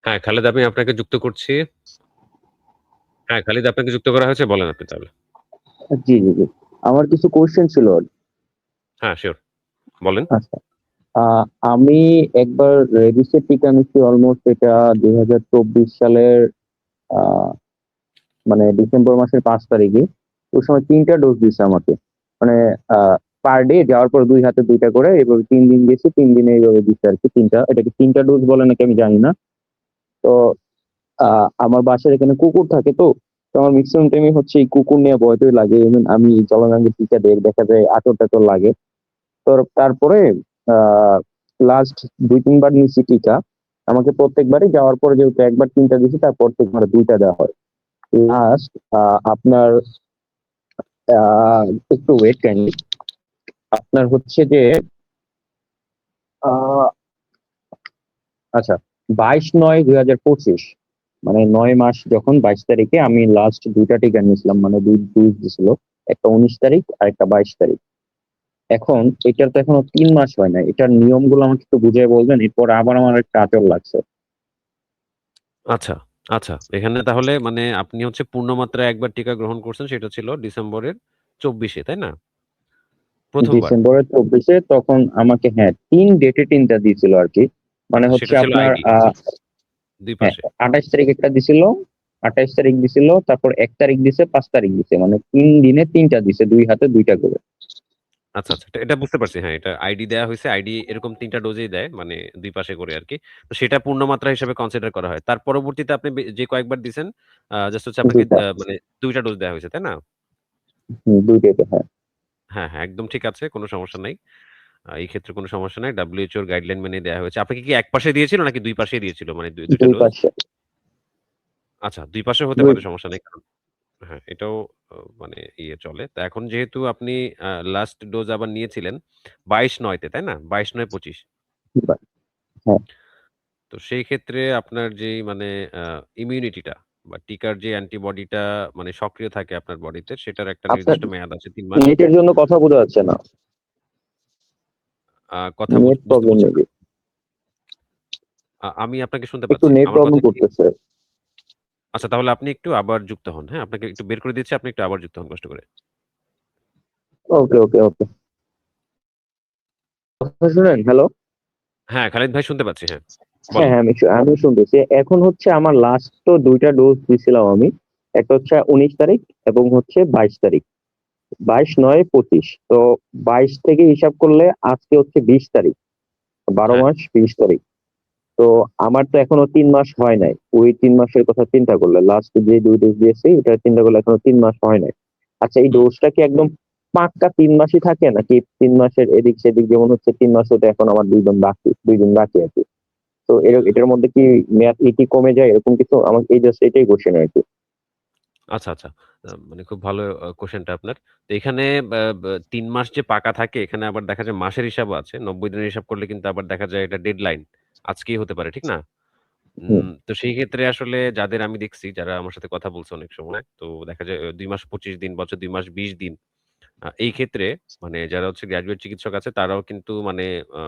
হ্যাঁ, খালেদ আমি আপনাকে যুক্ত করছি। হ্যাঁ, খালিদ আপনাকে যুক্ত করা হয়েছে। বলেন আপনি তাহলে। জি, জি, জি। আমার কিছু কোয়েশ্চেন ছিল আরকি। হ্যাঁ, সিউর। বলেন। আচ্ছা। আ আমি একবার রেবিসের টিকা নিচ্ছি অলমোস্ট এটা ২০২৪ সালের আ মানে ডিসেম্বর মাসের ৫ তারিখে। ওই সময় ৩ টা ডোজ দিছে আমাকে। মানে আ পার ডে যাওয়ার পর ২ হাতে ২ টা করে এভাবে ৩ দিন গেছি। ৩ দিনে এইভাবে দিছে আরকি ৩ টা। এটাকে ৩ টা ডোজ বলে নাকি আমি জানি না। তো আ আমার বাসার এখানে কুকুর থাকে তো। তো আমার মেক্সিমাম টাইমে হচ্ছে এই কুকুর নিয়ে ভয়-টয় লাগে। ইভেন আমি জলাতঙ্কের টিকা দেই, দেখা যায় আঁচড়-টাচড় লাগে। তো তারপরে আ লাস্ট ২-৩ বার নিছি টিকা। আমাকে প্রত্যেকবারই যাওয়ার পরে যেহেতু একবার ৩ টা দিছে, তারপর থেকে আমার ২ টা দেওয়া হয়। লাস্ট আপনার আ একটু ওয়েট কাইন্ডলি। আপনার হচ্ছে যে আ আচ্ছা ২২/৯/২০২৫ মানে ৯ মাস যখন ২২ তারিখে আমি লাস্ট ২ টা টিকা নিয়েছিলাম। মানে ২ ডোজ দিছিল। একটা ১৯ তারিখ আরেকটা ২২ তারিখ। এখন এটার তো এখনো ৩ মাস হয় নাই। এটার নিয়মগুলো আমাকে একটু বুঝিয়ে বলবেন? এরপরে আবার আমার একটা আঁচড় লাগছে। আচ্ছা, আচ্ছা। এখানে তাহলে মানে আপনি হচ্ছে পূর্ণ মাত্রায় একবার টিকা গ্রহণ করছেন সেটা ছিল ডিসেম্বরের ২৪ এ, তাই না? ১ম বার। ডিসেম্বরের ২৪ এ তখন আমাকে ৩ ডেটে ৩ টা দিয়েছিল আরকি। মানে হচ্ছে সেটা ছিল আপনার আইডি ২ হ্যাঁ, পাশে। ২৮ তারিখ একটা দিছিল, ২৮ তারিখ দিছিল, তারপর ১ তারিখ দিছে, ৫ তারিখ দিছে। মানে ৩ দিনে ৩ টা দিছে। ২ হাতে ২ টা করে। আচ্ছা, আচ্ছা। এটা বুঝতে পারছি। হ্যাঁ, এটা আইডি দেয়া হইছে। আইডি এরকম ৩ টা ডোজেই দেয়। মানে ২ পাশে করে আরকি। তো সেটা পূর্ণ মাত্রা হিসেবে কনসিডার করা হয়। তার পরবর্তীতে আপনি যে কয়েকবার দিছেন জাস্ট হচ্ছে ২ আপনাকে টা। মানে ২ টা ডোজ দেয়া হইছে, তাই না? ২ টাতে হ্যাঁ। হ্যাঁ, হ্যাঁ, একদম ঠিক আছে। কোন সমস্যা নাই। এই ক্ষেত্রে কোন সমস্যা নাই। WHO এর গাইডলাইন মেনে দেয়া হয়েছে। আপনাকে কি এক পাশে দিয়েছিল নাকি ২ পাশেই দিয়েছিল? মানে ২ টা ২ ডোজ? পাশে। আচ্ছা, ২ পাশেও হতে ২ পারে সমস্যা নেই। কারণ হ্যাঁ, এটাও মানে চলে। তো এখন যেহেতু আপনি লাস্ট ডোজ আবার নিয়েছিলেন ২২/৯ তে, তাই না? ২২/৯/২৫। পা হ্যাঁ। তো সেই ক্ষেত্রে আপনার যেই মানে আ ইমিউনিটিটা বা টিকার যে অ্যান্টিবডিটা মানে সক্রিয় থাকে আপনার বডিতে সেটার একটা আপনার নির্দিষ্ট মেয়াদ আছে ৩ মাস। নেটের জন্য কথা বোঝা যাচ্ছে না। কথা নেট বুঝতে প্রবলেম পারছেন না? মেবি। আমি আপনাকে শুনতে একটু পাচ্ছি। নেট আমার প্রবলেম কথা কি করতেছে। আচ্ছা তাহলে আপনি একটু আবার যুক্ত হন, হ্যাঁ? আপনাকে একটু বের করে দিচ্ছি, আপনি একটু আবার যুক্ত হন কষ্ট করে। ওকে, ওকে, ওকে। কথা শুনেন? হ্যালো? হ্যাঁ, খালিদ ভাই শুনতে পাচ্ছি, হ্যাঁ। হ্যাঁ, বলেন। হ্যাঁ, আমি শুনতেছি। এখন হচ্ছে আমার লাস্ট তো ২ টা ডোজ দিছিলাম আমি। একটা হচ্ছে ১৯ তারিখ এবং হচ্ছে ২২ তারিখ। ২২/৯/২৫ তো ২২ থেকে হিসাব করলে আজকে হচ্ছে ২০ তারিখ। ১২ হ্যাঁ, মাস ২০ তারিখ। তো আমার তো এখনো ৩ মাস হয় নাই। ওই ৩ মাসের কথা চিন্তা করলে লাস্ট যে ২ ডোজ দিয়েছি ওটা চিন্তা করলে এখনো ৩ মাস হয় নাই। আচ্ছা এই হুম। ডোজটা কি একদম পাক্কা ৩ মাসই থাকে নাকি ৩ মাসের এদিক সেদিক যেমন হচ্ছে ৩ মাস হতে এখন আমার ২ দিন বাকি আরকি। তো এটার মধ্যে কি মেয়াদ কমে যায় এরকম কিছু? আমার এই জাস্ট এটাই কোয়েশ্চেন আরকি। আচ্ছা, আচ্ছা। মানে খুব ভালো কোয়েশ্চেনটা আপনার। তো এখানে বা বা ৩ মাস যে পাকা থাকে এখানে আবার দেখা যায় মাসের হিসাবও আছে। ৯০ দিনের হিসাব করলে কিন্তু আবার দেখা যায় এটা ডেডলাইন। আজকেই হতে পারে, ঠিক না? হুম, তো সেই ক্ষেত্রে আসলে যাদের আমি দেখছি যারা আমার সাথে কথা বলছে অনেক সময়, তো দেখা যায় ২ মাস ২৫ দিন, বছর ২ মাস ২০ দিন। এই ক্ষেত্রে মানে যারা হচ্ছে গ্র্যাজুয়েট চিকিৎসক আছে তারাও কিন্তু মানে আ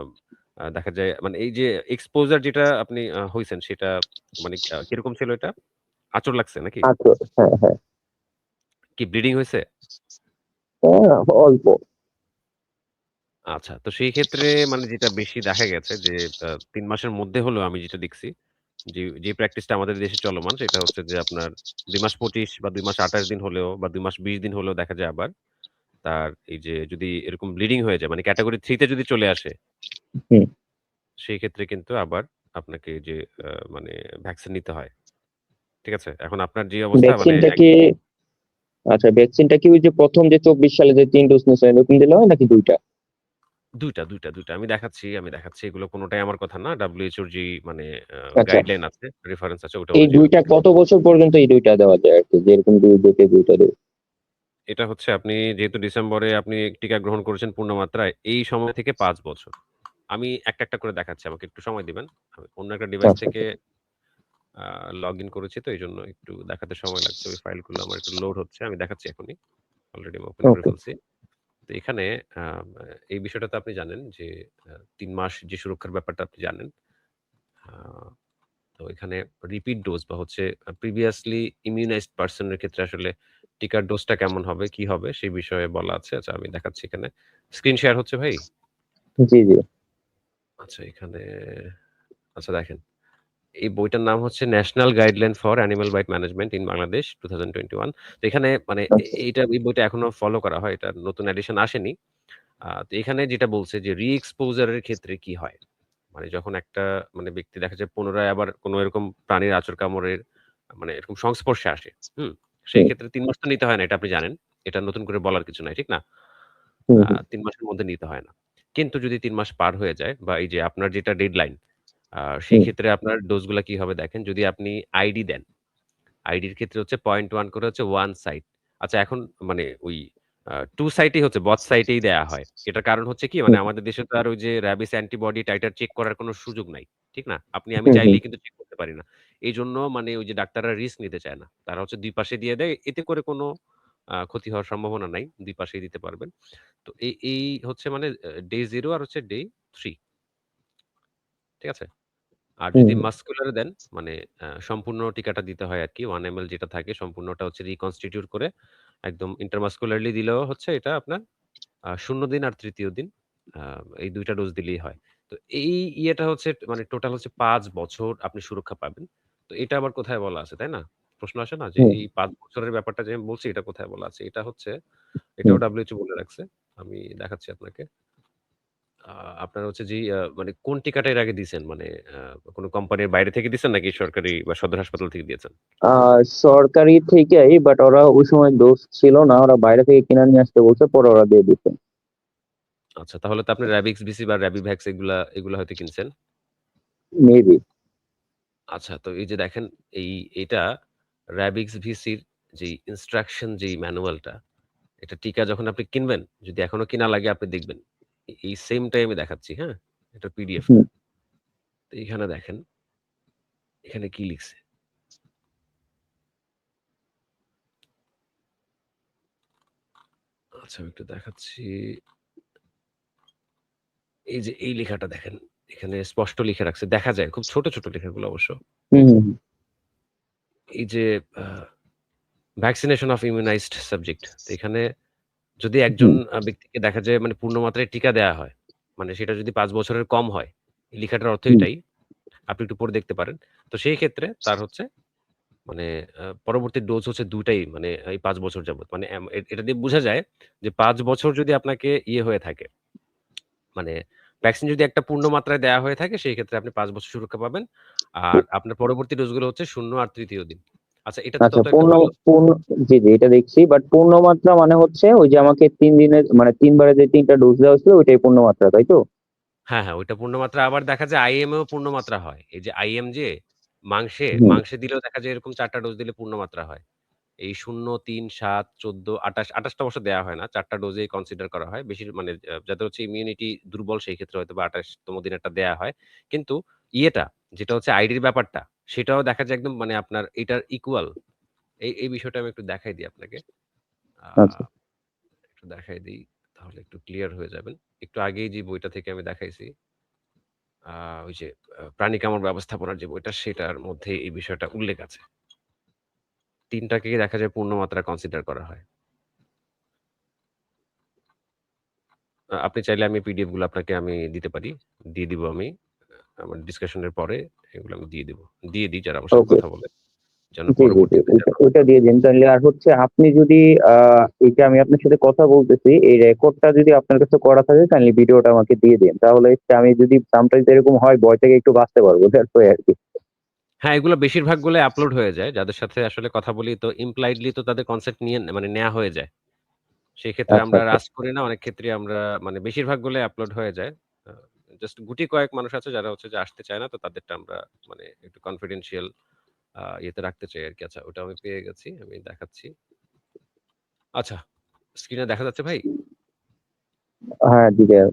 আ দেখা যায় মানে এই যে এক্সপোজার যেটা আপনি হইছেন সেটা মানে কিরকম ছিল এটা? আঁচড় লাগছে নাকি? আচ্ছা হ্যাঁ, হ্যাঁ। কি ব্লিডিং হইছে? হ্যাঁ, অল্প। আচ্ছা। তো সেই ক্ষেত্রে মানে যেটা বেশি দেখা গেছে যে ৩ মাসের মধ্যে হলেও আমি যেটা দেখছি যে প্র্যাকটিসটা আমাদের দেশে চলমান সেটা হচ্ছে যে আপনার ২ মাস ২৫ বা ২ মাস ২৮ দিন হলেও বা ২ মাস ২০ দিন হলেও দেখা যায় আবার তার এই যে যদি এরকম ব্লিডিং হয়ে যায় মানে ক্যাটেগরি 3 তে যদি চলে আসে, হুম। সেই ক্ষেত্রে কিন্তু আবার আপনাকে যে মানে ভ্যাকসিন নিতে হয়। ঠিক আছে? এখন আপনার যে অবস্থা মানে ভ্যাকসিনটা কি আচ্ছা ভ্যাকসিনটা কি ওই যে ১ম যে ২৪ সালে যে ৩ ডোজ নিছেন এরকম দিলে হয় নাকি ২ টা? ২ টা। আমি দেখাচ্ছি। এগুলো কোনটাই আমার কথা না। WHO র যেই মানে আচ্ছা। গাইডলাইন আছে, রেফারেন্স আছে ওটা এই অনুযায়ী ২ টা হচ্ছে। কত বছর পর্যন্ত এই ২ টা দেওয়া যায় আরকি? যে এরকম ২ ডেটে ২ টা ডোজ? এটা হচ্ছে আপনি যেহেতু ডিসেম্বরে আপনি টিকা গ্রহণ করেছেন পূর্ণ মাত্রায়, এই সময় থেকে ৫ বছর। আমি একটা করে দেখাচ্ছি। আমাকে একটু সময় দিবেন। আমি অন্য একটা ডিভাইস আচ্ছা, থেকে আচ্ছা। লগইন করেছি তো এইজন্য একটু দেখাতে সময় লাগছে। ওই ফাইলগুলো আমার একটু লোড হচ্ছে। আমি দেখাচ্ছি এখনই। অলরেডি আমি ওপেন করে ওকে। ফেলছি। তো এখানে আ এই বিষয়টা তো আপনি জানেন যে ৩ মাস যে সুরক্ষার ব্যাপারটা আপনি জানেন। আ তো এখানে রিপিট ডোজ বা হচ্ছে প্রিভিয়াসলি ইমিউনাইজড পারসন এর ক্ষেত্রে আসলে টিকার ডোজটা কেমন হবে, কি হবে সেই বিষয়ে বলা আছে। আচ্ছা আমি দেখাচ্ছি এখানে। স্ক্রিন শেয়ার হচ্ছে ভাই? জি, জি। আচ্ছা এখানে আচ্ছা দেখেন। এই বইটার নাম হচ্ছে national guideline for animal byte management in Bangladesh 2021। তো এখানে মানে আচ্ছা। এই বইটা এখনো ফলো করা হয়। এটার নতুন এডিশন আসেনি। তো এখানে যেটা বলছে যে রি-এক্সপোজার এর ক্ষেত্রে কি হয়? মানে যখন একটা মানে ব্যক্তি দেখা যায় পুনরায় আবার কোনো এরকম প্রাণীর আচর কামড়ের মানে এরকম সংস্পর্শে আসে। হুম? সেই হুম, ক্ষেত্রে ৩ মাস তো নিতে হয় না, এটা আপনি জানেন। এটা নতুন করে বলার কিছু নাই, ঠিক না? হুম, হুম, ৩ মাসের মধ্যে নিতে হয় না। কিন্তু যদি ৩ মাস পার হয়ে যায় বা এই যে আপনার যেটা ডেডলাইন, সেই হুম, ক্ষেত্রে আপনার ডোজগুলা কি হবে দেখেন। যদি আপনি আইডি দেন, আইডির ক্ষেত্রে হচ্ছে 0.1 করে হচ্ছে 1 সাইট। আচ্ছা এখন মানে ওই 2 সাইটেই হচ্ছে বথ সাইটেই দেয়া হয়। এটার কারণ হচ্ছে কি মানে হুম, আমাদের দেশে তো আর ওই যে র‍্যাবিস অ্যান্টিবডি টাইটার চেক করার কোনো সুযোগ নাই। ঠিক না? আপনি আমি হুম, হুম, চাইলেই কিন্তু চেক করতে পারি না। এইজন্য মানে ওই যে ডাক্তাররা রিস্ক নিতে চায় না। তারা হচ্ছে ২ পাশে দিয়ে দেয়। এতে করে কোনো ক্ষতি হওয়ার সম্ভাবনা নাই। ২ পাশেই দিতে পারবেন। তো এই হচ্ছে মানে ডে 0 আর হচ্ছে ডে 3 ঠিক আছে? আর হুম, যদি মাসকুলার দেন মানে সম্পূর্ণ টিকাটা দিতে হয় আরকি। 1 এমএল যেটা থাকে সম্পূর্ণটা হচ্ছে রিকনস্টিটিউট করে একদম ইন্ট্রামাসকুলারলি দিলেও হচ্ছে এটা আপনার ০ দিন আর ৩য় দিন আ এই ২ টা ডোজ দিলেই হয়। তো এই ইয়েটা হচ্ছে মানে টোটাল হচ্ছে ৫ বছর আপনি সুরক্ষা পাবেন। তো এটা আবার কোথায় বলা আছে, তাই না? প্রশ্ন আসে না যে হুম, এই ৫ বছরের ব্যাপারটা যে আমি বলছি এটা কোথায় বলা আছে? এটা হচ্ছে এটাও হুম। WHO বলে রাখছে। আমি দেখাচ্ছি আপনাকে। আ আপনার হচ্ছে যেই মানে কোন টিকাটা এর আগে দিছেন? মানে আ কোন কোম্পানির বাইরে থেকে দিছেন নাকি সরকারি বা সদর হাসপাতাল থেকে দিয়েছেন? আ সরকারি থেকেই, বাট ওরা ওই সময় ডোজ ছিল না। ওরা বাইরে থেকে কিনে নিয়ে আসতে বলছে, পরে ওরা দিয়ে দিছে। আচ্ছা তাহলে তো আপনি র‍্যাবিক্স বিসি বা র‍্যাবিভ্যাক্স এগুলা হয়তো কিনছেন। মেবি। আচ্ছা তো এই যে দেখেন এই এটা র‍্যাবিক্স ভিসির যেই ইনস্ট্রাকশন যেই ম্যানুয়ালটা, এটা টিকা যখন আপনি কিনবেন, যদি এখনো কিনা লাগে আপনি দেখবেন। এই সেম টাইমে দেখাচ্ছি, হ্যাঁ? এটার পিডিএফটা। হুম, তো এখানে দেখেন, এখানে কি লিখছে? আচ্ছা আমি একটু দেখাচ্ছি। এই যে এই লেখাটা দেখেন। এখানে স্পষ্ট লিখে রাখছে। দেখা যায় খুব ছোট, ছোট লেখাগুলো অবশ্য। হুম, হুম, এই যে আ ভ্যাকসিনেশন অফ ইমিউনাইজড সাবজেক্ট। তো এখানে যদি একজন হুম, ব্যক্তিকে দেখা যায় মানে পূর্ণ মাত্রায় টিকা দেয়া হয়, মানে সেটা যদি ৫ বছরের কম হয়, এই লেখাটার অর্থ হুম। এটাই। আপনি একটু পড়ে দেখতে পারেন। তো সেই ক্ষেত্রে তার হচ্ছে মানে পরবর্তী ডোজ হচ্ছে ২ টাই মানে এই ৫ বছর যাবত। মানে এটা দিয়ে বুঝা যায় যে ৫ বছর যদি আপনাকে ইয়ে হয়ে থাকে, মানে ভ্যাকসিন যদি একটা পূর্ণ মাত্রায় দেয়া হয়ে থাকে, সেই ক্ষেত্রে আপনি 5 বছর সুরক্ষা পাবেন। আর আপনার পরবর্তী ডোজগুলো হচ্ছে ০ আর ৩য় দিন। আচ্ছা এটাতে আচ্ছা, তত একটা ভালো পূর্ণ। জি, জি, এটা দেখছি। বাট পূর্ণ মাত্রা মানে হচ্ছে ওই যে আমাকে ৩ দিনের মানে ৩ বারে যে ৩ টা ডোজ দেওয়া হয়েছিল ওইটাই পূর্ণ মাত্রা, তাই তো? হ্যাঁ, হ্যাঁ, ওইটা পূর্ণমাত্রা আবার দেখা যায় IM এও পূর্ণমাত্রা হয়। এই যে IM যে হুম, মাংসে দিলেও দেখা যায় এরকম ৪ টা ডোজ দিলে পূর্ণমাত্রা হয়। এই ০, ৩, ৭, ১৪, ২৮ টা অবশ্য দেয়া হয় না। ৪ টা ডোজেই কনসিডার করা হয়। মানে যাদের হচ্ছে ইমিউনিটি দুর্বল সেই ক্ষেত্রে হয়তোবা ২৮ তম দিনেরটা দেয়া হয়। কিন্তু ইয়েটা যেটা হচ্ছে আইডির ব্যাপারটা সেটাও দেখা যায় একদম মানে আপনার এটার ইকুয়াল। এই বিষয়টা আমি একটু দেখাই দিই আপনাকে। আ আচ্ছা। একটু দেখাই দেই। তাহলে একটু ক্লিয়ার হয়ে যাবেন। একটু আগেই যে বইটা থেকে আমি দেখাইছি আ ওই যে প্রাণী কামড় ব্যবস্থাপনার যে বইটা সেটার মধ্যে এই বিষয়টা উল্লেখ আছে। ৩ টাকেই দেখা যায় পূর্ণ মাত্রা কনসিডার করা হয়। আপনি চাইলে আমি পিডিএফ গুলো আপনাকে আমি দিতে পারি। দিয়ে দিব আমি। আমার ডিসকাশন এর পরে এগুলো আমি দিয়ে দিব। দিয়ে দিই যারা আমার সাথে ওকে। কথা বলে। যেন জি, জি, জি। পরবর্তীতে ওইটা যেন ওইটা দিয়ে দিন তাহলে। আর হচ্ছে আপনি যদি আ এইটা আমি আপনার সাথে কথা বলতেছি, এই রেকর্ডটা যদি আপনার কাছে করা থাকে কাইন্ডলি ভিডিওটা আমাকে দিয়ে দিন। তাহলে হচ্ছে আমি যদি সামটাইমস এরকম হয় ভয় থেকে একটু বাঁচতে পারবো। দ্যাটস ওয়াই আরকি। হ্যাঁ, এগুলো বেশিরভাগ গুলাই আপলোড হয়ে যায়। যাদের সাথে আসলে কথা বলি তো ইমপ্লাইডলি তো তাদের কনসেন্ট নিয়ে মানে নেয়া হয়ে যায়। সেক্ষেত্রে আচ্ছা, আমরা আচ্ছা। আস্ক করি না। অনেক ক্ষেত্রেই আমরা মানে বেশিরভাগ গুলাই আপলোড হয়ে যায়। আ জাস্ট গুটি কয়েক মানুষ আছে যারা হচ্ছে যে আসতে চায় না। তো তাদেরটা আমরা মানে একটু কনফিডেনশিয়াল ইয়েতে রাখতে চাই আরকি। আচ্ছা ওটা আমি পেয়ে গেছি। আমি দেখাচ্ছি। আচ্ছা, স্ক্রিনে দেখা যাচ্ছে ভাই? হ্যাঁ, জি, দেয়া।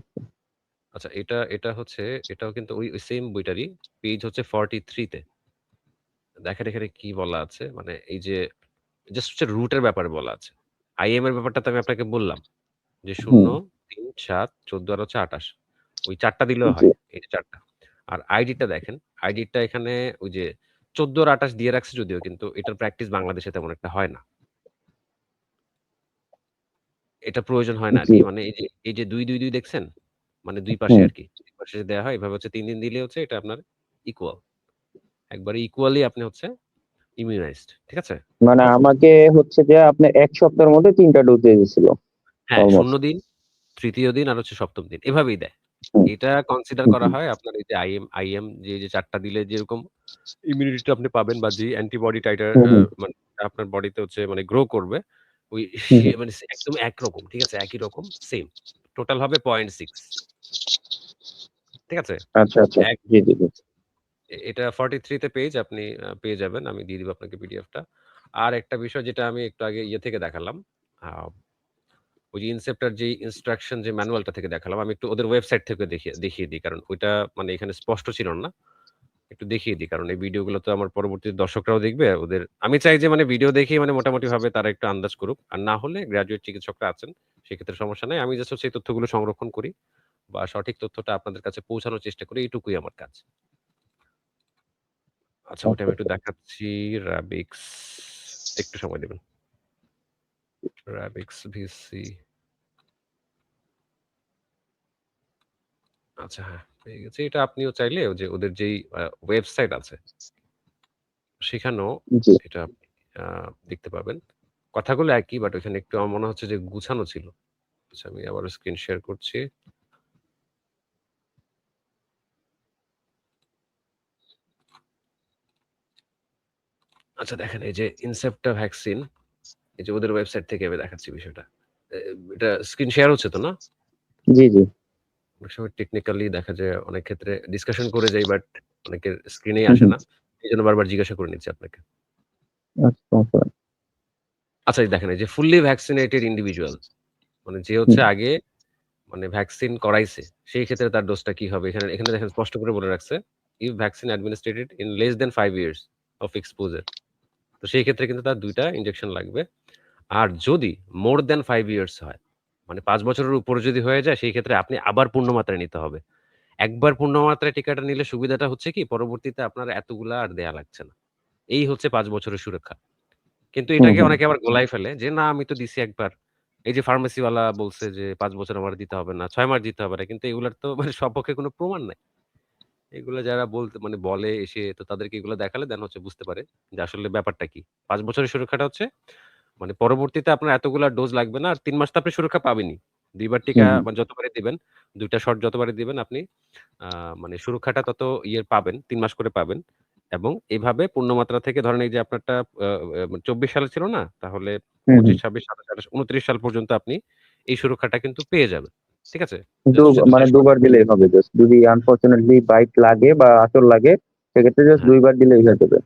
আচ্ছা এটা হচ্ছে এটাও কিন্তু ওই সেম বইটারই পেজ হচ্ছে 43 তে। দেখেন এখানে কি বলা আছে। মানে এই যে জাস্ট হচ্ছে রুট এর ব্যাপারে বলা আছে। IM এর ব্যাপারটা তো আমি আপনাকে বললাম। যে ০, হুম, ৩, ৭, ১৪ আর হচ্ছে ২৮ ওই ৪ টা দিলেও জি। হয়। এই যে ৪ টা। আর আইডিটা দেখেন। আইডিটা এখানে ওই যে ১৪ আর ২৮ দিয়ে রাখছে যদিও, কিন্তু এটার প্র্যাকটিস বাংলাদেশে তেমন একটা হয় না। এটা প্রয়োজন হয় না জি। আরকি। মানে এই যে ২, ২, ২ দেখছেন? মানে ২ পাশে হুম। আরকি। ২ পাশে দেয়া হয় এভাবে হচ্ছে ৩ দিন দিলে হচ্ছে এটা আপনার ইকুয়াল। একবারে ইকুয়ালি আপনি হচ্ছে ইমিউনাইজড। ঠিক আছে? মানে আমাকে হচ্ছে যে আপনার ১ সপ্তাহের মধ্যে ৩ টা ডোজ দিয়ে দিছিল হ্যাঁ, ০ অলমোস্ট। দিন, ৩য় দিন আর হচ্ছে ৭ম দিন। এভাবেই দেয়। হুম, এটা কনসিডার করা জি। হয় আপনার এই যে আইএম যে ৪ টা দিলে যেরকম ইমিউনিটিটা আপনি পাবেন বা যে অ্যান্টিবডি টাইটার হুম, হুম, মানে আপনার বডিতে হচ্ছে মানে গ্রো করবে, ওই হুম, হুম। মানে একদম একরকম। ঠিক আছে? একই রকম সেম। টোটাল হবে ০.৬। ঠিক আছে? আচ্ছা, আচ্ছা। এক জি, জি, জি। এটা 43 তে পেজ আপনি পেয়ে যাবেন। আমি দিয়ে দিব আপনাকে পিডিএফটা। আর একটা বিষয় যেটা আমি একটু আগে ইয়ে থেকে দেখালাম। আ ওই যে ইনসেপ্টার যে ইনস্ট্রাকশন যে ম্যানুয়ালটা থেকে দেখালাম, আমি একটু ওদের ওয়েবসাইট থেকে দেখিয়ে দিই। কারণ ওইটা মানে এখানে স্পষ্ট ছিল না। একটু দেখিয়ে দিই। কারণ এই ভিডিওগুলো তো আমার পরবর্তী দর্শকরাও দেখবে। আমি চাই যে মানে ভিডিও দেখেই মানে মোটামুটিভাবে তারা একটু আন্দাজ করুক। আর না হলে গ্র্যাজুয়েট চিকিৎসকরা আছেন। সেক্ষেত্রে সমস্যা নাই। আমি জাস্ট হচ্ছে এই তথ্যগুলো সংরক্ষণ করি বা সঠিক তথ্যটা আপনাদের কাছে পৌঁছানোর চেষ্টা করি। এইটুকুই আমার কাজ। আচ্ছা, ওইটা আচ্ছা, আমি একটু আচ্ছা। দেখাচ্ছি। রাবিক্স একটু সময় দিবেন। রাবিক্স ভিসি। আচ্ছা, হ্যাঁ, পেয়ে গেছি। এটা আপনিও চাইলে ওই যে ওদের যেই ওয়েবসাইট আছে সেখানেও জি। এটা আপনি আ দেখতে পাবেন। কথাগুলো একই, বাট ওইখানে একটু আমার মনে হচ্ছে যে গুছানো ছিল। আচ্ছা, আমি আবারও স্ক্রিন শেয়ার করছি। আচ্ছা, দেখেন এই যে ইনসেপ্টা ভ্যাকসিন, এই যে ওদের ওয়েবসাইট থেকে আমি দেখাচ্ছি বিষয়টা। এ এটা স্ক্রিন শেয়ার হচ্ছে তো না? জি, জি। অনেক সময় টেকনিক্যালি দেখা যায় অনেক ক্ষেত্রে ডিসকাশন করে যাই, বাট অনেকের স্ক্রিনেই হুম, আসে হুম। না। এজন্য বারবার জিজ্ঞাসা করে নিচ্ছি আপনাকে। আচ্ছা, সমস্যা নাই। আচ্ছা, এই দেখেন এই যে ফুললি ভ্যাকসিনেটেড ইন্ডিভিজুয়াল মানে যে হচ্ছে হুম, আগে মানে ভ্যাকসিন করাইছে, সেই ক্ষেত্রে তার ডোজটা কি হবে? এখানে এখানে দেখেন স্পষ্ট করে বলে রাখছে, "if vaccine অ্যাডমিনিস্ট্রেটেড in less than 5 years of exposure" তো সেই ক্ষেত্রে কিন্তু তার ২ টা ইনজেকশন লাগবে। আর যদি মোর দ্যান 5 ইয়ার্স হয়, মানে ৫ বছরের উপরে যদি হয়ে যায়, সেই ক্ষেত্রে আপনি আবার পূর্ণ মাত্রায় নিতে হবে। একবার পূর্ণ মাত্রায় টিকাটা নিলে সুবিধাটা হচ্ছে কি, পরবর্তীতে আপনার এতগুলা আর দেয়া লাগছে না। এই হচ্ছে ৫ বছরের সুরক্ষা। কিন্তু হুম, এটাকে হুম, অনেকে আবার গোলায় ফেলে যে, "না, আমি তো দিছি একবার।" এই যে ফার্মেসিওয়ালা বলছে যে ৫ বছর আমার দিতে হবে না, ৬ মাস দিতে হবে না। কিন্তু এগুলার তো মানে সপক্ষে কোনো প্রমাণ নাই। এগুলা যারা মানে বলে এসে, তো তাদেরকে এগুলো দেখালে দেন হচ্ছে বুঝতে পারে যে আসলে ব্যাপারটা কি। ৫ বছরের সুরক্ষাটা হচ্ছে মানে পরবর্তীতে আপনার এতগুলা ডোজ লাগবে না। আর ৩ মাস তো আপনি সুরক্ষা পাবেনই। ২ বার টিকা হুম, হুম, মানে যতবারই দিবেন, ২ টা শট যতবারই দিবেন আপনি আ মানে সুরক্ষাটা তত পাবেন, ৩ মাস করে পাবেন। এবং এভাবে পূর্ণমাত্রা থেকে ধরেন এই যে আপনারটা আ আ ২৪ সালে ছিল না? তাহলে হুম, ২৫, হুম। ২৬, ২৭, ২৮, ২৯ সাল পর্যন্ত আপনি এই সুরক্ষাটা কিন্তু পেয়ে যাবেন। ঠিক আছে? দু জাস্ট হচ্ছে ২ টা মানে শট। ২ বার দিলেই হবে জাস্ট। যদি আনফরচুনেটলি বাইট লাগে বা আঁচড় লাগে সেক্ষেত্রে জাস্ট হ্যাঁ, ২ বার দিলেই হয়ে যাবে।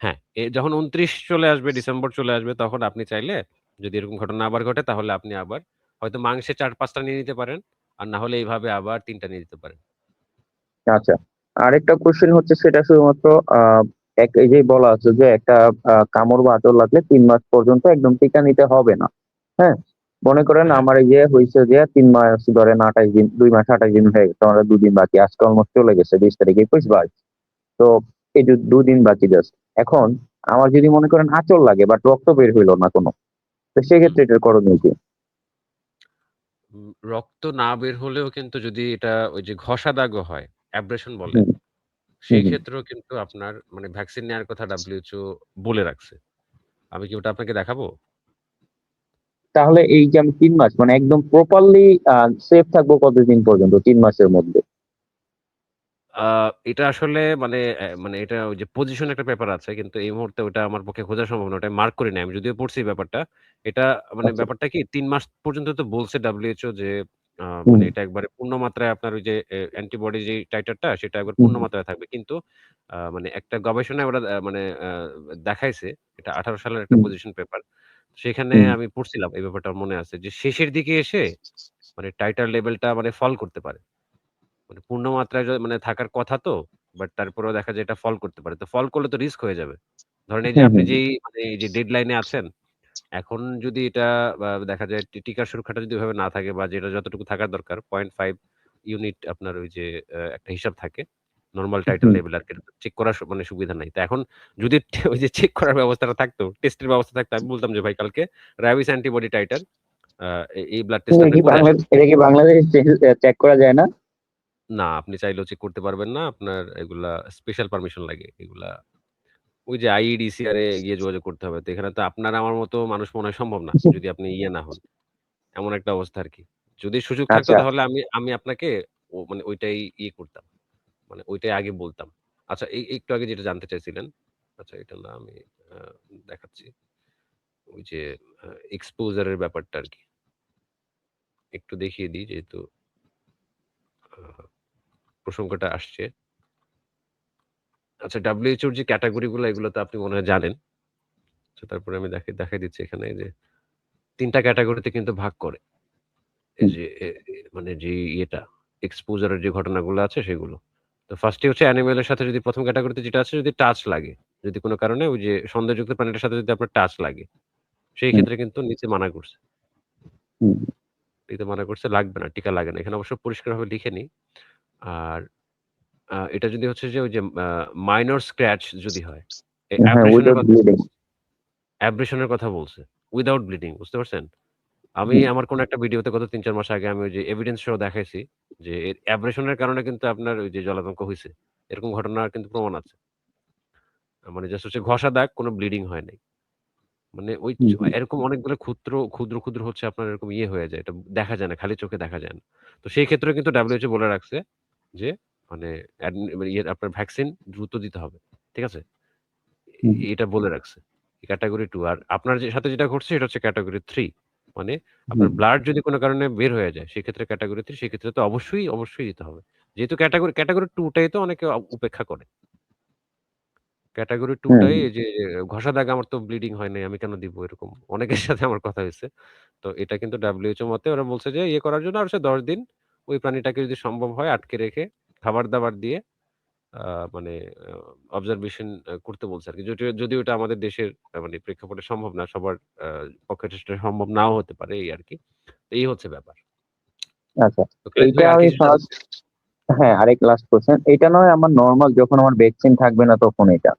হ্যাঁ। যখন ২৯ চলে আসবে, ডিসেম্বর চলে আসবে, তখন আপনি চাইলে যদি এরকম ঘটনা আবার ঘটে তাহলে আপনি আবার হয়তো মাংসে ৪-৫ টা নিয়ে নিতে পারেন। আর না হলে এইভাবে আবার ৩ টা নিয়ে নিতে পারেন। আচ্ছা। আরেকটা কোয়েশ্চেন হচ্ছে সেটা শুধুমাত্র আ এই যে বলা আছে যে একটা কামড় বা আঁচড় লাগলে ৩ মাস পর্যন্ত একদম টিকা নিতে হবে না। হ্যাঁ? মনে করেন হ্যাঁ, আমার এই যে হইছে যে ৩ মাস ধরেন ২৮ দিন, ২ মাস ২৮ দিন হয়ে গেছে। আমার আর ২ দিন বাকি। আজকে অলমোস্ট চলে গেছে ২০ তারিখ, ২১, ২২। তো এই যে ২ দিন বাকি জাস্ট। এখন আমার যদি মনে করেন আঁচড় লাগে বাট রক্ত বের হইল না কোনো। তো হুম। সেক্ষেত্রে এটার করণীয় কি? রক্ত না বের হলেও কিন্তু যদি এটা ওই যে ঘষা দাগও হয়, অ্যাব্রেশন বলে, হুম, হুম, সেই হুম। ক্ষেত্রেও কিন্তু আপনার মানে ভ্যাকসিন নেয়ার কথা WHO বলে রাখছে। আমি কি ওটা আপনাকে দেখাবো? তাহলে এই যে আমি ৩ মাস মানে একদম প্রপারলি সেফ থাকবো কতদিন পর্যন্ত ৩ মাসের মধ্যে? আ এটা আসলে মানে মানে এটা ওই যে পজিশন একটা ব্যাপার আছে। কিন্তু এই মুহূর্তে ওটা আমার পক্ষে খোঁজা সম্ভব না। ওটা আমি মার্ক করি নাই। আমি যদিও পড়ছি ব্যাপারটা। এটা মানে আচ্ছা। ব্যাপারটা কি ৩ মাস পর্যন্ত তো বলছে WHO যে হুম, মানে এটা একবারে পূর্ণ মাত্রায় আপনার ওই যে অ্যান্টিবডি যেই টাইটারটা সেটা একবার হুম, পূর্ণ হুম, মাত্রায় থাকবে। কিন্তু মানে একটা গবেষণায় ওরা মানে দেখাইছে, এটা ১৮ সালের একটা হুম, পজিশন পেপার। সেখানে হুম, আমি পড়ছিলাম এই ব্যাপারটা আমার মনে আছে যে শেষের দিকে এসে মানে টাইটার লেভেলটা মানে ফল করতে পারে। মানে পূর্ণ মাত্রায় মানে থাকার কথা তো। বাট তারপরেও দেখা যায় এটা ফল করতে পারে। তো ফল করলে তো রিস্ক হয়ে যাবে। ধরেন এই যে হুম, আপনি হুম, যেই মানে এই যে ডেডলাইন এ আছেন, এখন যদি এটা দেখা যায় টিকার সুরক্ষাটা যদি ওইভাবে না থাকে বা যেটা যতটুকু থাকার দরকার ০.৫ ইউনিট আপনার ওই যে একটা হিসাব থাকে। নরমাল টাইটার হুম, লেভেল আরকি। চেক করার মানে সুবিধা নাই। তো এখন যদি ওই যে চেক করার ব্যবস্থাটা থাকতো, টেস্টের ব্যবস্থা থাকতো, আমি বলতাম যে, "ভাই কালকে র‍্যাবিস অ্যান্টিবডি টাইটার এই ব্লাড টেস্ট কিন্তু আপনি করে আসেন।" এটা কি বাংলাদেশে চেক করা যায় না? না, আপনি চাইলেও চেক করতে পারবেন না। আপনার এগুলা স্পেশাল পারমিশন লাগে। এগুলা ওই যে আইইডিসিআর এ গিয়ে যোগাযোগ করতে হবে। তো এখানে তো আপনার আমার মতো মানুষ মনে হয় সম্ভব না। যদি আপনি ইয়ে না হন। এমন একটা অবস্থা আরকি। যদি সুযোগ থাকতো আচ্ছা, তাহলে আমি আমি আপনাকে মানে ওইটাই ইয়ে করতাম। মানে ওইটাই আগে বলতাম। আচ্ছা একটু আগে যেটা জানতে চাইছিলেন। আচ্ছা এটা না আমি আ দেখাচ্ছি। ওই যে এক্সপোজার এর ব্যাপারটা আরকি। একটু দেখিয়ে দিই যেহেতু আ প্রসঙ্গটা আসছে। আচ্ছা WHO র যে ক্যাটেগরি গুলো এগুলো তো আপনি মনে হয় জানেন। তো তারপরে আমি দেখাই দিচ্ছি এখানে যে ৩ টা ক্যাটেগরিতে কিন্তু ভাগ করে। এই হুম, যে মানে যে ইয়েটা এক্সপোজার এর যে ঘটনাগুলো আছে সেগুলো। তো ফার্স্ট এ হচ্ছে অ্যানিমেল এর সাথে যদি ১ম ক্যাটেগরিতে যেটা আছে যদি টাচ লাগে। যদি কোন কারণে ওই যে সন্দেহযুক্ত প্রাণীটার সাথে যদি আপনার টাচ লাগে, সেই হুম, ক্ষেত্রে কিন্তু নিতে মানা করছে। হুম, নিতে মানা করছে লাগবে না, টিকা লাগে না। এখানে অবশ্য পরিষ্কারভাবে লিখে নিই। আর এটা যদি হচ্ছে যে ওই যে মাইনর স্ক্র্যাচ যদি হয়, হ্যাঁ, অ্যাব্রেশন এর উইদাউট কথা ব্লিডিং। অ্যাব্রেশন এর কথা বলছে। উইথআউট ব্লিডিং বুঝতে পারছেন? আমি হুম, আমার কোন একটা ভিডিওতে গত ৩-৪ মাস আগে আমি ওই যে এভিডেন্স সহ দেখাইছি যে এর অ্যাব্রেশন এর কারণে কিন্তু আপনার ওই যে জলাতঙ্ক হইছে। এরকম ঘটনার কিন্তু প্রমাণ আছে। মানে জাস্ট হচ্ছে ঘষা দাগ কোন ব্লিডিং হয় নাই। মানে ওই হুম, হুম, এরকম অনেকগুলো ক্ষুদ্র হচ্ছে আপনার এরকম ইয়ে হয়ে যায়। এটা দেখা যায় না। খালি চোখে দেখা যায় না। তো সেই ক্ষেত্রেও কিন্তু WHO বলে রাখছে যে মানে মানে আপনার ভ্যাকসিন দ্রুত দিতে হবে। ঠিক আছে? হুম, এটা বলে রাখছে। ক্যাটেগরি 2 আর আপনার যে সাথে যেটা ঘটছে সেটা হচ্ছে ক্যাটেগরি 3 মানে আপনার হুম, ব্লাড যদি কোন কারণে বের হয়ে যায় সেক্ষেত্রে ক্যাটেগরি 3 সেক্ষেত্রে তো অবশ্যই দিতে হবে। যেহেতু ক্যাটেগরি 2 টাই তো অনেকে উপেক্ষা করে। ক্যাটেগরি 2 হুম, টাই এই যে ঘষা দাগ আমার তো ব্লিডিং হয় নাই। আমি কেন দিব এরকম। অনেকের সাথে আমার কথা হইছে। তো এটা কিন্তু WHO মতে ওরা বলছে যে ইয়ে করার জন্য আর হচ্ছে ১০ দিন ওই প্রাণীটাকে যদি সম্ভব হয় আটকে রেখে খাবার-দাবার দিয়ে আ মানে আ অবজারভেশন করতে বলছে আরকি। যদিও এটা আমাদের দেশের মানে প্রেক্ষাপটে সম্ভব না। সবার আ পক্ষে সেটা সম্ভব নাও হতে পারে এই আরকি। তো এই হচ্ছে ব্যাপার। আচ্ছা। তো খালিদ এইটা ভাই আর আমি কিছু ফার্স্ট, জানতে হ্যাঁ, আরেক লাস্ট কোয়েশ্চেন। এটা নয় আমার নরমাল যখন আমার ভ্যাকসিন থাকবে না তখন এটা।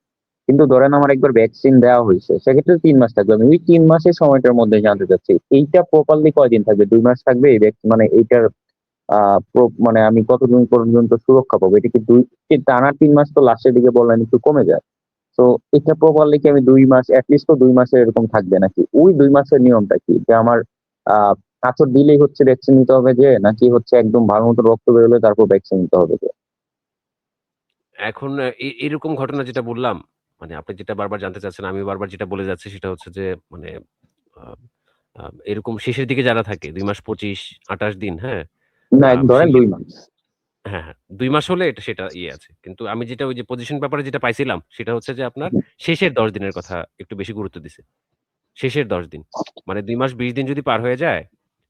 কিন্তু ধরেন আমার একবার ভ্যাকসিন দেওয়া হইছে। সেক্ষেত্রে ৩ মাস থাকবে। আমি ওই ৩ মাসের সময়টার মধ্যে জানতে চাচ্ছি। এইটা প্রপারলি কয়দিন থাকবে? ২ মাস থাকবে এই মানে এইটার আ মানে আমি কতদিন পর্যন্ত সুরক্ষা পাবো? এটা কি টানা ৩ মাস তো লাস্টের দিকে বললেন একটু কমে যায়। তো এটা প্রপারলি কি আমি ২ মাস এটলিস্ট তো ২ মাসের এরকম থাকবে নাকি? ওই ২ মাসের নিয়মটা কি? যে আমার আ আঁচড় দিলেই হচ্ছে ভ্যাকসিন নিতে হবে যে? নাকি হচ্ছে একদম ভালো মতো রক্ত বেরোলে তারপর ভ্যাকসিন নিতে হবে যে? এখন এরকম ঘটনা যেটা বললাম, মানে আপনি যেটা বারবার জানতে চাচ্ছেন, আমি বারবার যেটা বলে যাচ্ছি সেটা হচ্ছে যে মানে আ আ এরকম শেষের দিকে যারা থাকে ২ মাস ২৫, ২৮ দিন, হ্যাঁ? না, আ ধরেন সেই ২ মাস। হ্যাঁ, হ্যাঁ। ২ মাস হলে সেটা ইয়ে আছে। কিন্তু আমি যেটা ওই যে পজিশন পেপারে যেটা পাইছিলাম, সেটা হচ্ছে যে আপনার হুম, শেষের ১০ দিনের কথা একটু বেশি গুরুত্ব দিছে। শেষের ১০ দিন। মানে ২ মাস ২০ দিন যদি পার হয়ে যায়,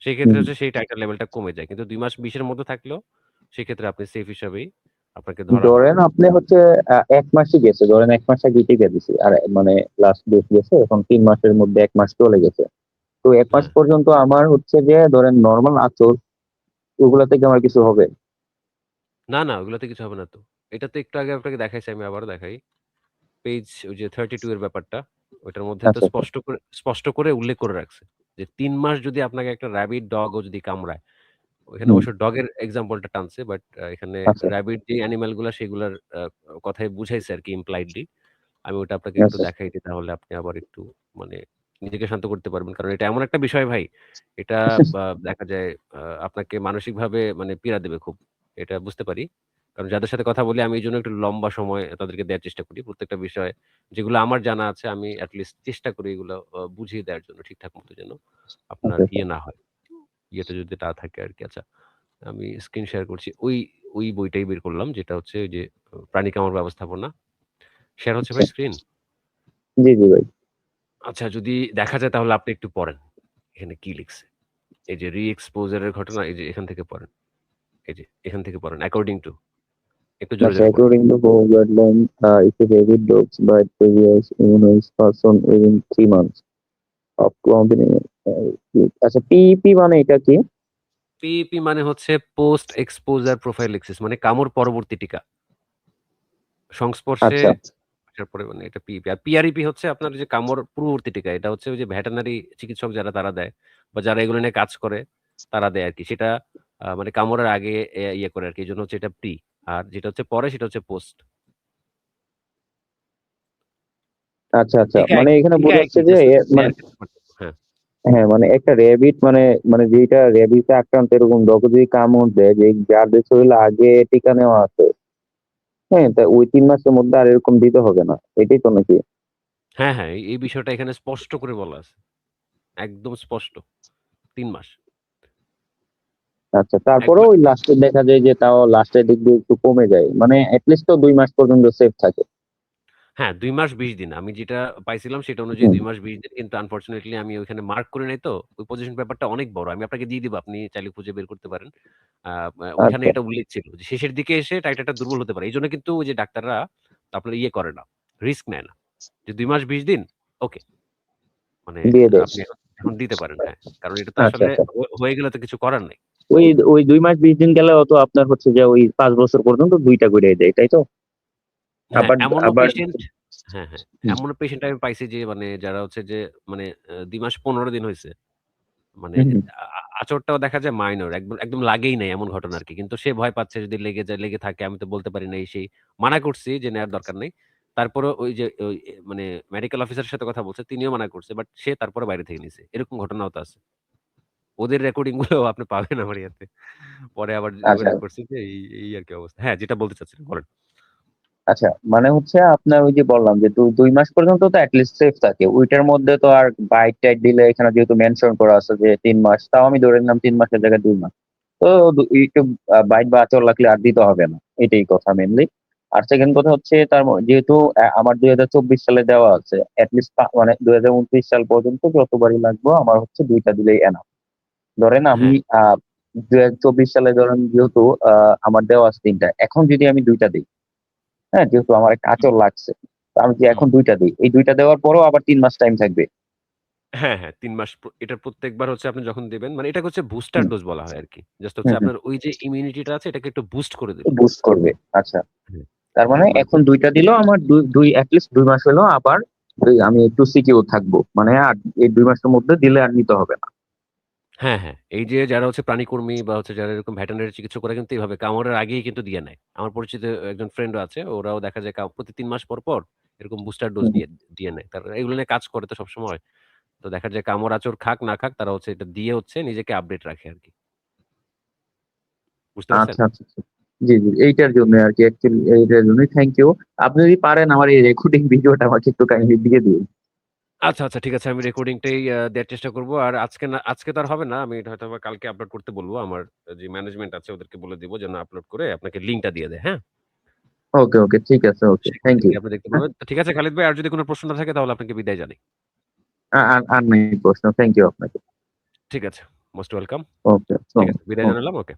সেক্ষেত্রে হুম। হচ্ছে সেই টাইটার লেভেলটা কমে যায়। কিন্তু ২ মাস ২০ এর মধ্যে থাকলেও সেক্ষেত্রে আপনি সেফ হিসাবেই আপনাকে ধরা হবে। ধরেন আপনি হচ্ছে ১ মাসই গেছে। ধরেন ১ মাস আগে টিকা দিছি। আর মানে লাস্ট ডোজ গেছে। এখন ৩ মাসের মধ্যে ১ মাস চলে গেছে। তো ১ মাস হ্যাঁ। পর্যন্ত আমার হচ্ছে যে ধরেন নরমাল আঁচড় ওগুলা থেকে আমার কিছু হবে? না, ওগুলাতে কিছু হবে না তো। এটা তো একটু আগে আপনাকে দেখাইছি আমি আবারও দেখাই। পেজ ওই যে 32 এর ব্যাপারটা, ওইটার মধ্যে তো আচ্ছা, আচ্ছা। স্পষ্ট করে উল্লেখ করে রাখছে। যে ৩ মাস যদি আপনাকে একটা র‍্যাবিড ডগও যদি কামড়ায়, ওইখানে হুম, অবশ্য ডগের এক্সাম্পলটা টানছে। বাট এখানে আচ্ছা, র‍্যাবিড যে অ্যানিমাল গুলা সেগুলার কথাই বুঝাইছে আরকি ইমপ্লাইডলি। আমি ওটা আপনাকে একটু আচ্ছা। দেখাই দিই তাহলে আপনি আবার একটু মানে নিজেকে শান্ত করতে পারবেন। কারণ এটা এমন একটা বিষয় ভাই, এটা দেখা যায় আপনাকে মানসিকভাবে মানে পীড়া দেবে খুব। এটা বুঝতে পারি। কারণ যাদের সাথে কথা বলি আমি এইজন্য একটু লম্বা সময় তাদেরকে দেয়ার চেষ্টা করি। প্রত্যেকটা বিষয় যেগুলো আমার জানা আছে আমি এট লিস্ট চেষ্টা করি এগুলো বুঝিয়ে দেওয়ার জন্য ঠিকঠাক মতো যেন আপনার আচ্ছা, আচ্ছা। ইয়ে না হয়। ইয়েটা যদি না থাকে আরকি। আচ্ছা, আমি স্ক্রিন শেয়ার করছি। ওই বইটাই বের করলাম যেটা হচ্ছে ওই যে প্রাণী কামড় ব্যবস্থাপনা। শেয়ার হচ্ছে আচ্ছা। ভাই স্ক্রিন? জি, জি ভাই। আচ্ছা যদি দেখা যায় তাহলে আপনি একটু পড়েন। এখানে কি লিখছে? এই যে রি-এক্সপোজার এর ঘটনা এই যে এখান থেকে পড়েন। এই যে এখান থেকে পড়েন। অ্যাকর্ডিং টু একটু আচ্ছা, জোরে পড়েন। according to Home guideline, if a baby dogs bite previous immunized person within 3 months of combination, আচ্ছা, PEP মানে এটা কি? পিইপি মানে হচ্ছে পোস্ট এক্সপোজার প্রোফাইলেক্সিস মানে কামড় পরবর্তী টিকা। সংস্পর্শে আচ্ছা আসার পরে মানে এটা পিইপি। আর পিআরইপি হচ্ছে আপনার যে কামড় পূর্ববর্তী টিকা। এটা হচ্ছে ওই যে ভেটেরিনারি চিকিৎসক যারা তারা দেয় বা যারা এগুলো নিয়ে কাজ করে তারা দেয় আরকি। সেটা মানে কামড়ের আগে ইয়ে করে আরকি। এজন্য হচ্ছে এটা প্রি। আর যেটা হচ্ছে পরে সেটা হচ্ছে পোস্ট। আচ্ছা আচ্ছা, টিকা মানে একই, এখানে টিকা বোঝা যাচ্ছে একই যে জাস্ট হচ্ছে মানে দেয়ার ক্ষেত্রে পার্থক্য। হ্যাঁ। হ্যাঁ, মানে একটা রেবিট মানে মানে যেটা রেবিসে আক্রান্ত এরকম লোক যদি কামড় দেয়, যে যাদের শরীরে আগে টিকা নেওয়া আছে, হ্যাঁ, তা ওই ৩ মাসের মধ্যে আর এরকম দিতে হবে না। এটাই তো নাকি? হ্যাঁ, হ্যাঁ। এই বিষয়টা এখানে স্পষ্ট করে বলা আছে। একদম স্পষ্ট। ৩ মাস। আচ্ছা, তারপরেও একবার ওই লাস্টে দেখা যায় যে তাও লাস্টের দিক দিয়ে একটু কমে যায়। মানে এট লিস্ট তো ২ মাস পর্যন্ত সেফ থাকে। হ্যাঁ, ২ মাস ২০ দিন। আমি যেটা পাইছিলাম সেটা অনুযায়ী হুম, ২ মাস ২০ দিন। কিন্তু আনফরচুনেটলি আমি ওইখানে মার্ক করে নাই তো। ওই পজিশন পেপারটা অনেক বড়। আমি আপনাকে দিয়ে দিব। আপনি চাইলে খুঁজে বের করতে পারেন। আ ওইখানে আচ্ছা, এটা উল্লেখ ছিল যে শেষের দিকে এসে টাইটারটা দুর্বল হতে পারে। এইজন্য কিন্তু ওই যে ডাক্তাররা আপনার ইয়ে করে না। রিস্ক নেয় না। যে ২ মাস ২০ দিন ওকে। মানে দিয়ে দেয়। আপনি এখন এখন দিতে পারেন। হ্যাঁ। কারণ এটা তো আচ্ছা, আসলে আচ্ছা। হয়ে গেলে তো কিছু করার নাই। ওই ওই ২ মাস ২০ দিন গেলেও তো আপনার হচ্ছে যে ওই ৫ বছর পর্যন্ত ২ টা কইরাই দেয়, তাই তো? হ্যাঁ, আবার এমনও আবার পেশেন্ট হ্যাঁ, হ্যাঁ। হুম, এমনও পেশেন্ট আমি পাইছি যে মানে যারা হচ্ছে যে মানে ২ মাস ১৫ দিন হইছে। মানে হুম, হুম। আঁচড়টাও দেখা যায় মাইনর। একদম একদম লাগেই নাই এমন ঘটনা আরকি। কিন্তু সে ভয় পাচ্ছে যদি লেগে যায়, লেগে থাকে আমি তো বলতে পারি না এই সেই। মানা করছি যে নেয়ার দরকার নেই। তারপরেও ওই যে ওই মানে মেডিকেল অফিসারের সাথে কথা বলছে তিনিও মানা করছে। বাট সে তারপরে বাইরে থেকে নিছে। এরকম ঘটনাও তো আছে। ওদের রেকর্ডিং গুলোও আপনি পাবেন আমার ইয়াতে। পরে আবার আচ্ছা, যোগাযোগ করছি যে এই আরকি অবস্থা। হ্যাঁ, যেটা বলতে চাচ্ছিলেন বলেন। আচ্ছা। মানে হচ্ছে আপনার ওই যে বললাম যে ২ মাস পর্যন্ত তো এট লিস্ট সেফ থাকে। ওইটার মধ্যে তো আর বাইট-টাইট দিলে এখানে যেহেতু মেনশন করা আছে যে ৩ মাস, তাও আমি ধরে নিলাম ৩ মাসের জায়গায় ২ মাস। তো একটু বাইট বা আঁচড় লাগলে আর দিতে হবে না। এটাই কথা মেইনলি। আর সেকেন্ড কথা হচ্ছে যেহেতু আমার ২০২৪ সালে দেওয়া আছে, এট লিস্ট মানে ২০২৯ সাল পর্যন্ত যতবারই লাগবে আমার হচ্ছে ২ টা দিলেই এনাফ। ধরেন আমি হ্যাঁ, ২০২৪ সালে ধরেন যেহেতু আমার দেওয়া আছে ৩ টা। এখন যদি আমি ২ টা দেই, হ্যাঁ? যেহেতু আমার একটা হুম, আঁচড় লাগছে। তো আমি যদি হুম। এখন ২ টা দেই, এই ২ টা দেওয়ার পরেও আবার ৩ মাস টাইম থাকবে। হ্যাঁ, হ্যাঁ ৩ মাস এটার প্রত্যেকবার হচ্ছে আপনি যখন দিবেন মানে এটাকে হচ্ছে বুস্টার হুম, ডোজ বলা হয় আরকি। জাস্ট হচ্ছে হুম, হুম। আপনার ওই যে ইমিউনিটিটা আছে এটাকে একটু বুস্ট করে দিবে। বুস্ট করবে। আচ্ছা। হ্যাঁ, তার মানে হ্যাঁ, মানে এখন ২ টা দিলেও আমার ২ এট লিস্ট ২ মাস হলেও আবার আমি একটু সিকিউর থাকবো। মানে আর এই ২ মাসের মধ্যে দিলে আর নিতে হবে না। হ্যাঁ, হ্যাঁ। এই যে যারা হচ্ছে প্রাণীকর্মী বা হচ্ছে যারা এরকম ভেটেরিনারি চিকিৎসক ওরা কিন্তু এভাবে কামড়ের আগেই কিন্তু দিয়ে নেয়। আমার পরিচিত একজন ফ্রেন্ডও আছে। ওরাও দেখা যায় প্রতি ৩ মাস পর, পর এরকম বুস্টার ডোজ হুম, হুম। দিয়ে নেয়। তারা এগুলো নিয়ে কাজ করে তো সবসময়। তো দেখা যায় কামড় আঁচড় খাক না খাক তারা হচ্ছে এটা দিয়ে হচ্ছে নিজেকে আপডেট রাখে আরকি। বুঝতে পারছেন? আচ্ছা, আচ্ছা, আচ্ছা। জি, জি। এইটার জন্য আরকি অ্যাকচুয়ালি এইটার জন্যই থ্যাংক ইউ। আপনি যদি পারেন আমার এই রেকর্ডিং ভিডিওটা আমাকে একটু কাইন্ডলি দিয়ে দিন। আচ্ছা, আচ্ছা ঠিক আছে। আমি রেকর্ডিংটাই দেয়ার চেষ্টা করব। আর আজকে তো আর হবে না। আমি এটা হয়তোবা কালকে আপলোড করতে বলব। আমার যে ম্যানেজমেন্ট আছে ওদেরকে বলে দিব যেন আপলোড করে আপনাকে লিঙ্কটা দিয়ে দেয়। হ্যাঁ? ওকে, ওকে। ঠিক আছে। ওকে। সেখান থ্যাংক ইউ। থেকে আপনি দেখতে পাবেন। তো ঠিক আছে খালিদ ভাই আর যদি কোন প্রশ্ন না থাকে তাহলে আপনাকে বিদায় জানাই। আর নাই প্রশ্ন। থ্যাংক ইউ আপনাকে। ঠিক আছে। Most welcome. ওকে, ঠিক আছে। বিদায় ওকে। জানালাম। ওকে।